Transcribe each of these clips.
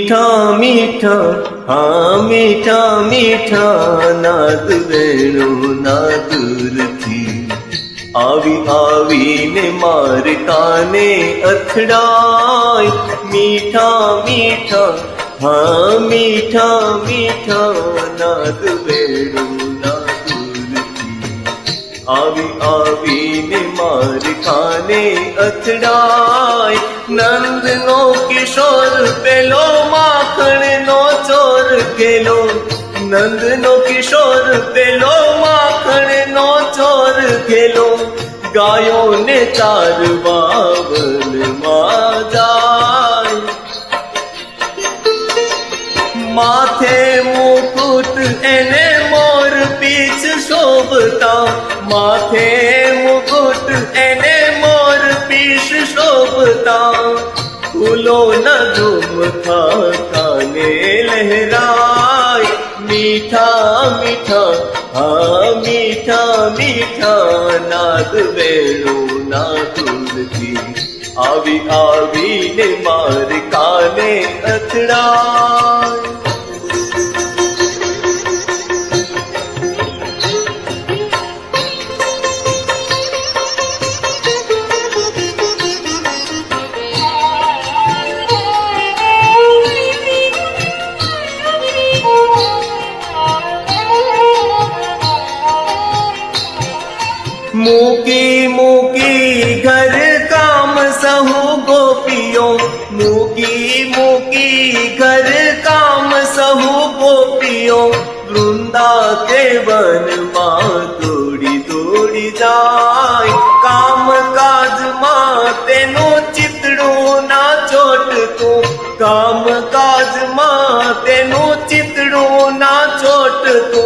मीठा मीठा हाँ मीठा मीठा नाद वेणु नादुर थी आवी आवी ने मार काने अथड़ाई मीठा मीठा हाँ मीठा मीठा नाद वेणु नादुर थी आवी आवी ने मार काने अथड़ाई नंद नो किशोर पेलो माखण नो चोर गेलो नंद नो किशोर पेलो माखण नो चोर गेलो गायो ने चार बावन मां जाय माथे मुकुट एने मोर पीछ शोभता माथे मुकुट एने मोर पीछ शोभता फूलो न झुमका काने लहराय मीठा मीठा हाँ मीठा मीठा नाद वेणु नादुर थी आवी आवी ने मार काने अथड़ाय मूकी मूकी घर काम सहु गोपियों मूकी मूकी घर काम सहु गोपियों वृंदा के वन माँ दौड़ी दौड़ी जाय काम काज माँ तेनो चितड़ो ना चोट तू काम काज माँ तेनो चितड़ो ना चोट तू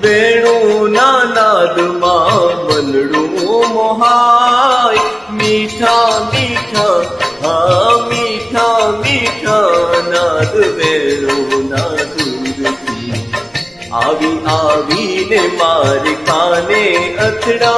वेणु ना नाद माँ मनड़ू मोहाय मीठा मीठा हाँ मीठा मीठा नाद वेणु नादुर थी आवी आवी ने मार काने अथड़ा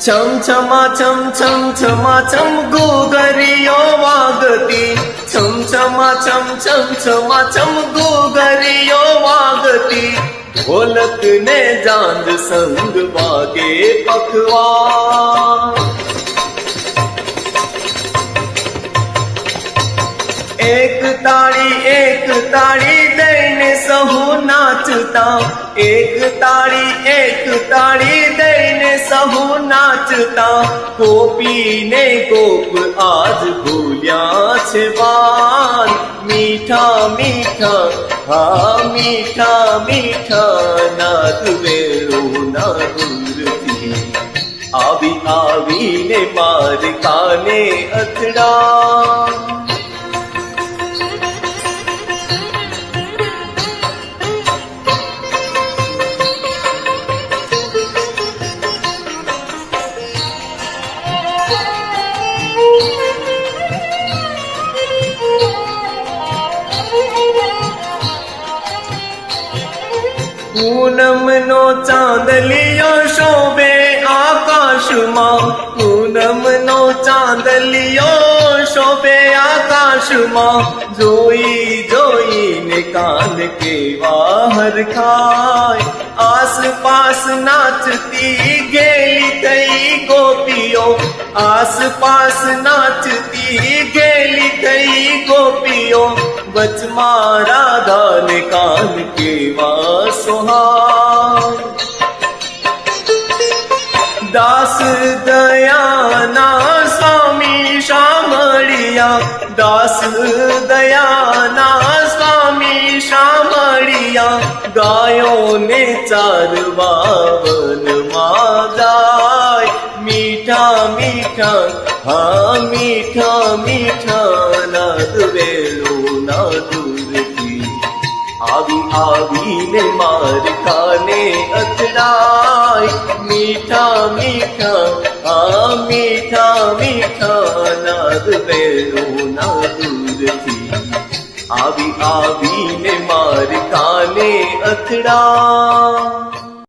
छम छमा छम छम गोगरियो वागती छम छमा छम छम गोगरियो वागती ढोलक ने जांद संग वागे पखवार एक ताड़ी दईने सहु नाचता एक ताड़ी दईने सहु नाचता गोपी ने गोप आज भूलिया छे बान मीठा मीठा हाँ मीठा मीठा नाद वेणु नादुर थी आवी आवी ने मार काने अथड़ा पूनम नो चांदलियो शोभे आकाश मां पूनम नो चांदलियो शोभे आकाश मां जोई जोई ने कान के वाहर खाय आस पास नाचती गेली थई गोपियों आस पास नाचती गेली थई गोपियों बच मारा गान कान के वासुहार दास दयाना स्वामी शामड़िया दास दयाना स्वामी शामड़िया गायों ने चार बावन मां जाय मीठा मीठा हाँ मीठा मीठा नाद वेणु नादुर थी आवी आवी ने मार काने अथड़ाय मीठा मीठा આ મીઠા મીઠા નાદ બેલોના દૂરથી આવી આવીને મારી કાને અથડા.